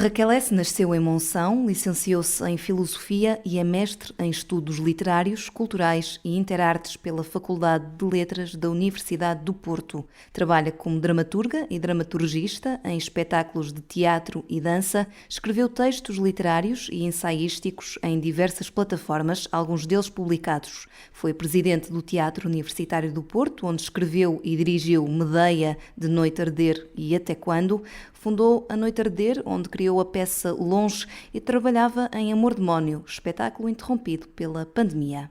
Raquel S. nasceu em Monção, licenciou-se em Filosofia e é mestre em Estudos Literários, Culturais e Interartes pela Faculdade de Letras da Universidade do Porto. Trabalha como dramaturga e dramaturgista em espetáculos de teatro e dança, escreveu textos literários e ensaísticos em diversas plataformas, alguns deles publicados. Foi presidente do Teatro Universitário do Porto, onde escreveu e dirigiu Medeia, De Noite Arder e Até Quando. Fundou A Noite Arder, onde criou a peça Longe e trabalhava em Amor Demónio, espetáculo interrompido pela pandemia.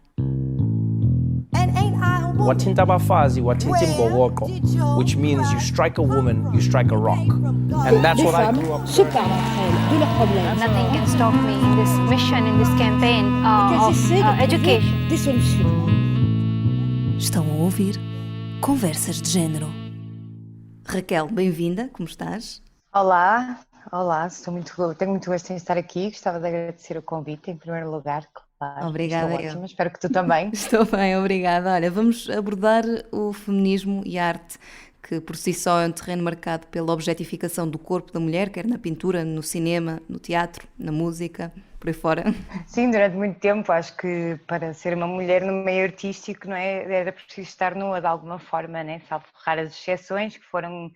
Watinta Bafazi, Watintim Bowoko, which means you strike a woman, you strike a rock. And that's what I grew up se parlent entre elles de leurs problèmes. Nothing can stop me in this mission, in this campaign Qu'elles of essaient de trouver education. des solutions. Estão a ouvir Conversas de Género. Raquel, bem-vinda, como estás? Olá, tenho muito gosto em estar aqui. Gostava de agradecer o convite, em primeiro lugar, claro. Obrigada, Estou ótima, espero que tu também. Estou bem, obrigada. Olha, vamos abordar o feminismo e a arte, que por si só é um terreno marcado pela objetificação do corpo da mulher, quer na pintura, no cinema, no teatro, na música, por aí fora. Sim, durante muito tempo, acho que para ser uma mulher no meio artístico, não é, era preciso estar nua de alguma forma, né? Salvo raras exceções que foram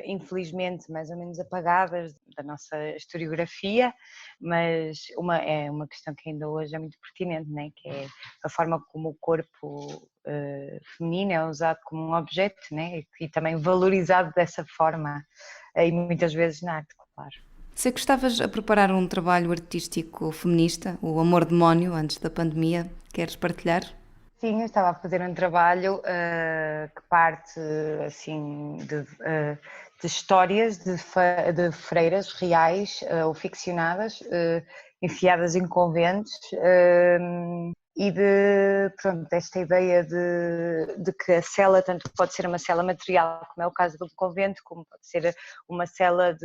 infelizmente mais ou menos apagadas da nossa historiografia, mas é uma questão que ainda hoje é muito pertinente, né? Que é a forma como o corpo feminino é usado como um objeto, né? E também valorizado dessa forma, e muitas vezes na arte, claro. Sei que estavas a preparar um trabalho artístico feminista, o Amor Demónio, antes da pandemia. Queres partilhar? Sim, eu estava a fazer um trabalho que parte assim de histórias de freiras reais ou ficcionadas, enfiadas em conventos, e desta ideia de que a cela tanto pode ser uma cela material, como é o caso do convento, como pode ser uma cela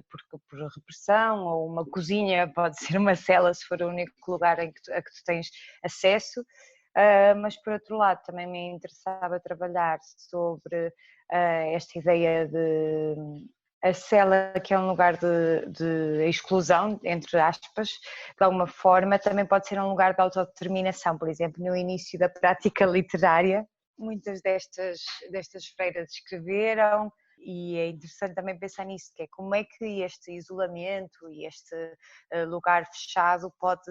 por repressão, ou uma cozinha pode ser uma cela se for o único lugar a que tu tens acesso. Mas por outro lado também me interessava trabalhar sobre esta ideia de a cela, que é um lugar de exclusão, entre aspas, de alguma forma também pode ser um lugar de autodeterminação. Por exemplo, no início da prática literária, muitas destas freiras escreveram, e é interessante também pensar nisso, que é como é que este isolamento e este lugar fechado pode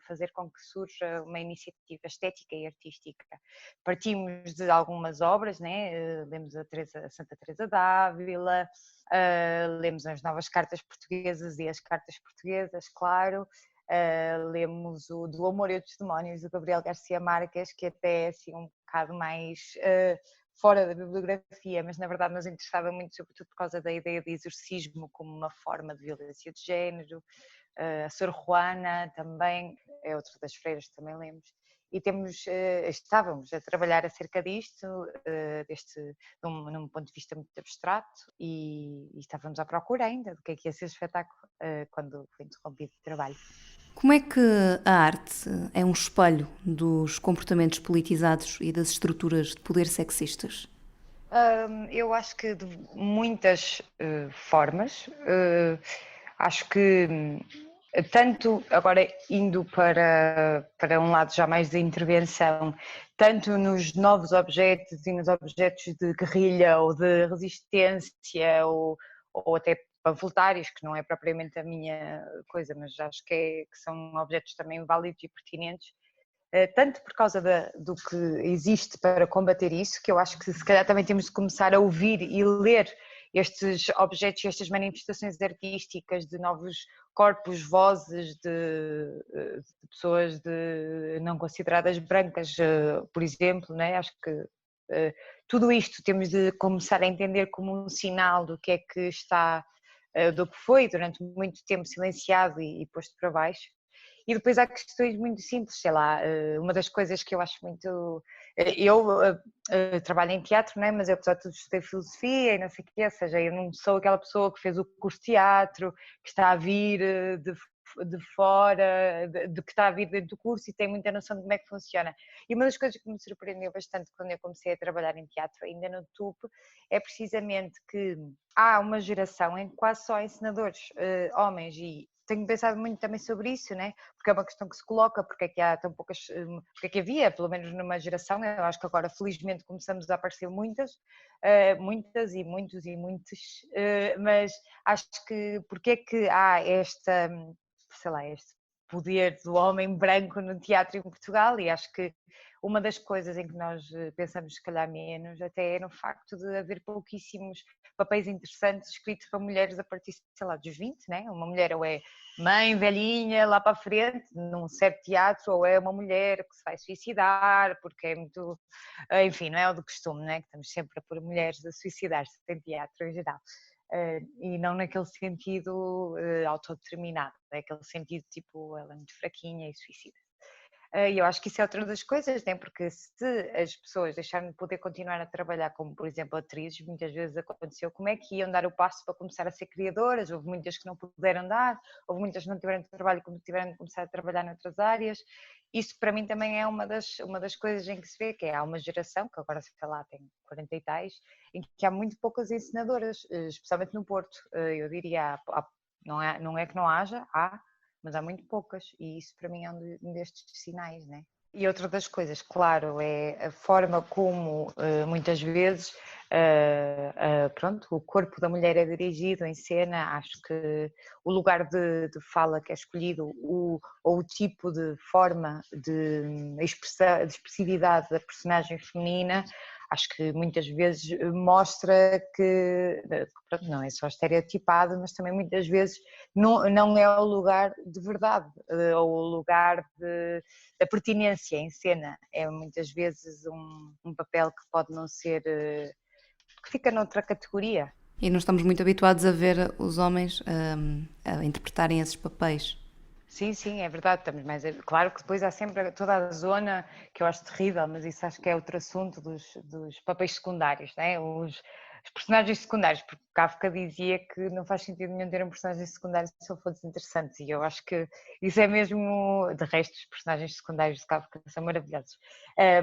fazer com que surja uma iniciativa estética e artística. Partimos de algumas obras, né? Lemos a Santa Teresa d'Ávila, lemos as novas cartas portuguesas e as cartas portuguesas, claro. Lemos o Do Amor e Outros Demónios, do Gabriel Garcia Marques, que até é assim um bocado mais fora da bibliografia, mas na verdade nos interessava muito, sobretudo por causa da ideia de exorcismo como uma forma de violência de género. A Sor Juana também é outra das freiras que também lemos, e estávamos a trabalhar acerca disto, num ponto de vista muito abstrato, e estávamos à procura ainda do que é ia ser o espetáculo quando foi interrompido o trabalho. Como é que a arte é um espelho dos comportamentos politizados e das estruturas de poder sexistas? Eu acho que de muitas formas. Acho que tanto, agora indo para um lado já mais de intervenção, tanto nos novos objetos e nos objetos de guerrilha ou de resistência ou até panfletários, que não é propriamente a minha coisa, mas acho que são objetos também válidos e pertinentes, tanto por causa do que existe para combater isso, que eu acho que se calhar também temos de começar a ouvir e ler estes objetos, estas manifestações artísticas de novos corpos, vozes de pessoas não consideradas brancas, por exemplo, né? Acho que tudo isto temos de começar a entender como um sinal do que é que está, do que foi durante muito tempo silenciado e posto para baixo. E depois há questões muito simples, sei lá, uma das coisas que eu acho muito... Eu trabalho em teatro, não é? Mas eu apesar de tudo estudei filosofia e não sei o quê, ou seja, eu não sou aquela pessoa que fez o curso de teatro, que está a vir de de fora, de que está a vir dentro do curso e tem muita noção de como é que funciona. E uma das coisas que me surpreendeu bastante quando eu comecei a trabalhar em teatro, ainda no TUP, é precisamente que há uma geração em que quase só há encenadores homens, e tenho pensado muito também sobre isso, né? Porque é uma questão que se coloca, porque é que há tão poucas, porque é que havia, pelo menos numa geração, eu acho que agora felizmente começamos a aparecer muitas e muitos e muitos, mas acho que porque é que há esta, sei lá, este poder do homem branco no teatro em Portugal, e acho que uma das coisas em que nós pensamos se calhar menos até é no facto de haver pouquíssimos papéis interessantes escritos para mulheres a partir, sei lá, dos 20, né? Uma mulher ou é mãe velhinha lá para a frente, num certo teatro, ou é uma mulher que se vai suicidar, porque é muito, enfim, não é o do costume, né? Que estamos sempre a pôr mulheres a suicidar-se em teatro em geral. E não naquele sentido autodeterminado, é aquele sentido tipo, ela é muito fraquinha e suicida. E eu acho que isso é outra das coisas, né? Porque se as pessoas deixarem de poder continuar a trabalhar como, por exemplo, atrizes, muitas vezes aconteceu, como é que iam dar o passo para começar a ser criadoras? Houve muitas que não puderam dar, houve muitas que não tiveram trabalho como tiveram de começar a trabalhar noutras áreas. Isso para mim também é uma das coisas em que se vê, que há uma geração, que agora sei lá tem 40 e tais, em que há muito poucas encenadoras, especialmente no Porto. Eu diria, não é que não haja, há, mas há muito poucas, e isso para mim é um destes sinais, né? E outra das coisas, claro, é a forma como muitas vezes pronto, o corpo da mulher é dirigido em cena. Acho que o lugar de fala que é escolhido, ou o tipo de forma de expressividade da personagem feminina, acho que muitas vezes mostra que, pronto, não é só estereotipado, mas também muitas vezes não é o lugar de verdade, ou o lugar da pertinência em cena. É muitas vezes um papel que pode não ser, que fica noutra categoria. E não estamos muito habituados a ver os homens a interpretarem esses papéis. Sim, é verdade, estamos mais. Claro que depois há sempre toda a zona que eu acho terrível, mas isso acho que é outro assunto dos papéis secundários, né? Os personagens secundários, porque Kafka dizia que não faz sentido nenhum ter um personagem secundário se ele for desinteressante, e eu acho que isso é mesmo. De resto, os personagens secundários de Kafka são maravilhosos,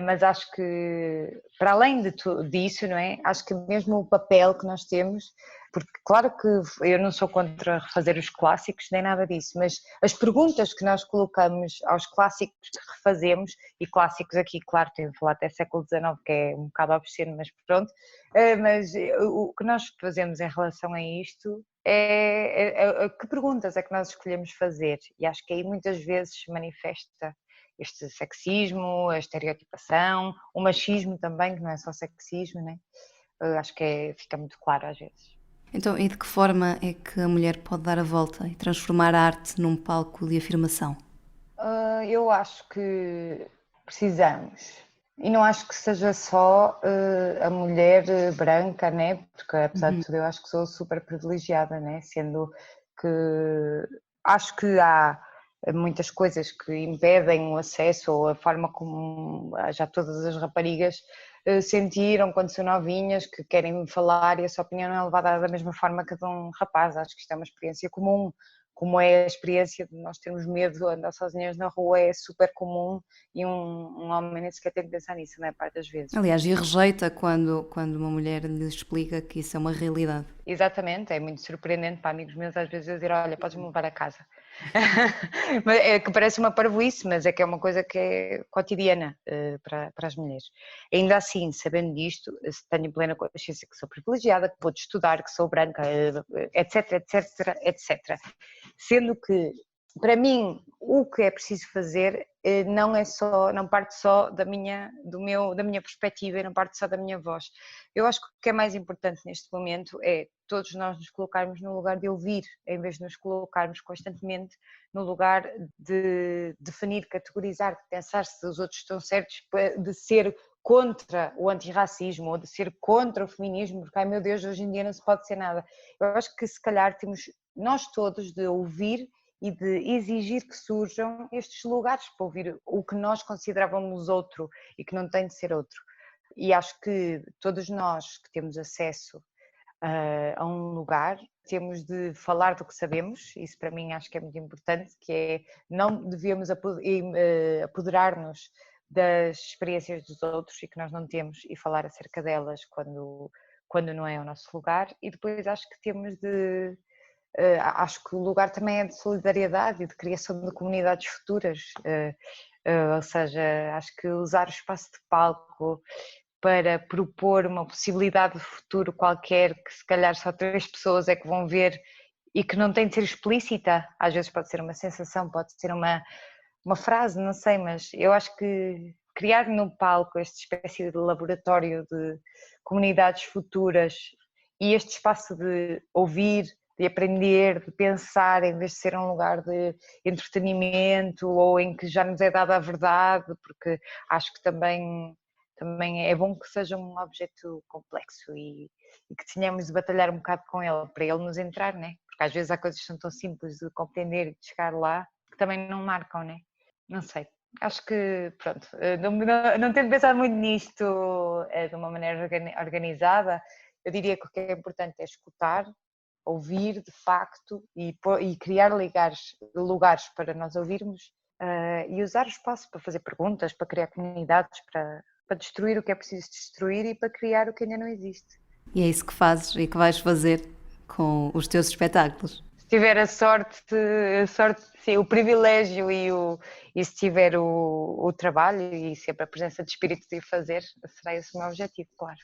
mas acho que, para além disso, não é? Acho que mesmo o papel que nós temos. Porque claro que eu não sou contra refazer os clássicos, nem nada disso, mas as perguntas que nós colocamos aos clássicos que refazemos, e clássicos aqui, claro, tenho de falar até século XIX, que é um bocado obsceno, mas pronto, mas o que nós fazemos em relação a isto que perguntas é que nós escolhemos fazer, e acho que aí muitas vezes se manifesta este sexismo, a estereotipação, o machismo também, que não é só sexismo, né? Acho que fica muito claro às vezes. Então, e de que forma é que a mulher pode dar a volta e transformar a arte num palco de afirmação? Eu acho que precisamos, e não acho que seja só a mulher branca, né? Porque apesar de tudo eu acho que sou super privilegiada, né? Sendo que acho que há muitas coisas que impedem o acesso, ou a forma como já todas as raparigas sentiram quando são novinhas, que querem falar e a sua opinião não é levada da mesma forma que a de um rapaz. Acho que isto é uma experiência comum, como é a experiência de nós termos medo de andar sozinhas na rua, é super comum, e um homem nem sequer tem de pensar nisso, na parte das vezes. Aliás, e rejeita quando uma mulher lhe explica que isso é uma realidade. Exatamente, é muito surpreendente para amigos meus às vezes eu dizer, olha, podes-me levar a casa. É que parece uma parvoíce, mas é que é uma coisa que é cotidiana para as mulheres. Ainda assim, sabendo disto, tenho plena consciência que sou privilegiada, que pude estudar, que sou branca, etc, etc, etc. Sendo que, para mim, o que é preciso fazer não parte só da minha perspectiva, não parte só da minha voz. Eu acho que o que é mais importante neste momento é todos nós nos colocarmos no lugar de ouvir, em vez de nos colocarmos constantemente no lugar de definir, categorizar, de pensar se os outros estão certos, de ser contra o antirracismo ou de ser contra o feminismo, porque, ai meu Deus, hoje em dia não se pode ser nada. Eu acho que se calhar temos nós todos de ouvir e de exigir que surjam estes lugares para ouvir o que nós considerávamos outro e que não tem de ser outro. E acho que todos nós que temos acesso a um lugar, temos de falar do que sabemos, isso para mim acho que é muito importante, que é não devemos apoderar-nos das experiências dos outros e que nós não temos e falar acerca delas quando não é o nosso lugar. E depois acho que temos de... acho que o lugar também é de solidariedade e de criação de comunidades futuras, ou seja, acho que usar o espaço de palco para propor uma possibilidade de futuro qualquer que se calhar só 3 pessoas é que vão ver e que não tem de ser explícita, às vezes pode ser uma sensação, pode ser uma frase, não sei, mas eu acho que criar no palco esta espécie de laboratório de comunidades futuras e este espaço de ouvir, de aprender, de pensar, em vez de ser um lugar de entretenimento ou em que já nos é dada a verdade, porque acho que também é bom que seja um objeto complexo e que tenhamos de batalhar um bocado com ele, para ele nos entrar, né? Porque às vezes há coisas que são tão simples de compreender e de chegar lá, que também não marcam, né? Não sei. Acho que, pronto, não tendo pensado muito nisto de uma maneira organizada, eu diria que o que é importante é escutar, ouvir de facto e criar lugares para nós ouvirmos e usar o espaço para fazer perguntas, para criar comunidades, para destruir o que é preciso destruir e para criar o que ainda não existe. E é isso que fazes e que vais fazer com os teus espetáculos. Se tiver a sorte, sim, o privilégio e se tiver o trabalho e sempre a presença de espírito de fazer, será esse o meu objetivo, claro.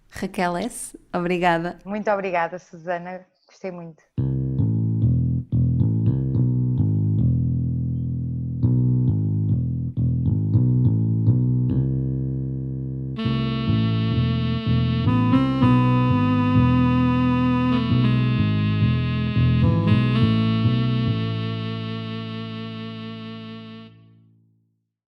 Raquel S., obrigada. Muito obrigada, Susana, gostei muito.